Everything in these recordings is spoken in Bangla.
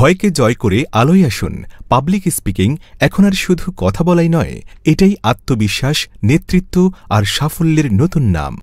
ভয়কে জয় করে আলোয় আসুন। পাবলিক স্পিকিং এখন আর শুধু কথা বলাই নয়, এটাই আত্মবিশ্বাস, নেতৃত্ব আর সাফল্যের নতুন নাম।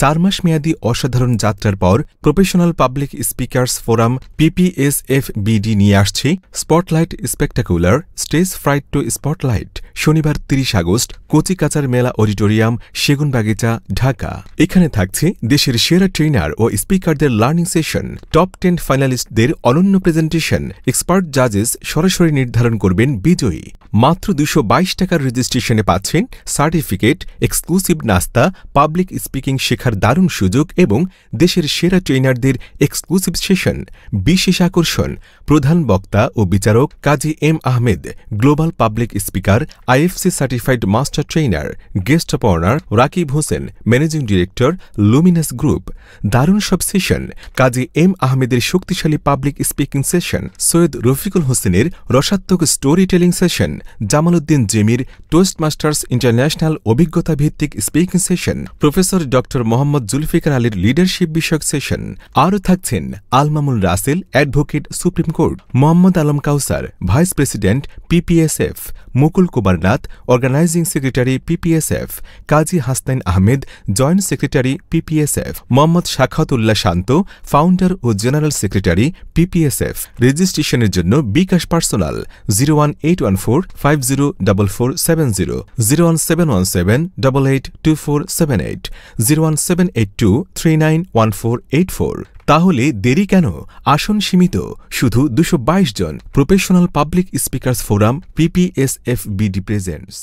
৪ মাস মেয়াদী অসাধারণ যাত্রার পর professional public speakers forum PPSFBD নিয়ে আসছে spotlight spectacular stage fright to spotlight, শনিবার ৩০ আগস্ট, কচিকাঁচার মেলা অডিটোরিয়াম, সেগুনবাগিচা, ঢাকা। এখানে থাকছে দেশের সেরা ট্রেনার ও স্পিকারদের লার্নিং সেশন, টপ 10 ফাইনালিস্টদের অনন্য প্রেজেন্টেশন, এক্সপার্ট জাজেস সরাসরি নির্ধারণ করবেন বিজয়ী। মাত্র ২২২ টাকার রেজিস্ট্রেশনে পাচ্ছেন সার্টিফিকেট, এক্সক্লুসিভ নাস্তা, পাবলিক স্পিকিং শেখার দারুণ সুযোগ এবং দেশের সেরা ট্রেনারদের এক্সক্লুসিভ সেশন। বিশেষ আকর্ষণ, প্রধান বক্তা ও বিচারক Kazi M Ahmed, global public speaker, IFC certified master trainer. Guest of honour Rakib Hossain, managing director, luminous group. দারুণ সব সেশন, কাজী এম আহমেদের শক্তিশালী public speaking session, Syed Rafiqul হোসেনের রসাত্মক story telling session, Jamal Uddin জেমির টোস্ট মাস্টার্স ইন্টারন্যাশনাল অভিজ্ঞতা ভিত্তিক speaking session, professor doctor Mohammad Zulfiqar আলীর লিডারশিপ বিষয়ক সেশন। আরও থাকছেন Almamul Rasel, advocate, supreme court, Mohammad Alam Kawsar, vice president, PPSF, Mukul Kumar Nath, organizing secretary, PPSF, Kazi Hasnain Ahmed, joint secretary, PPSF, Mohammad Shakhawatullah Shanto, founder ও জেনারেল সেক্রেটারি, PPSF। রেজিস্ট্রেশনের জন্য বিকাশ পার্সোনাল 01814504470, 01717882478, 01782391484। তাহলে দেরি কেন? আসন সীমিত, শুধু 222 জন। Professional public speakers forum PPSFBD presents.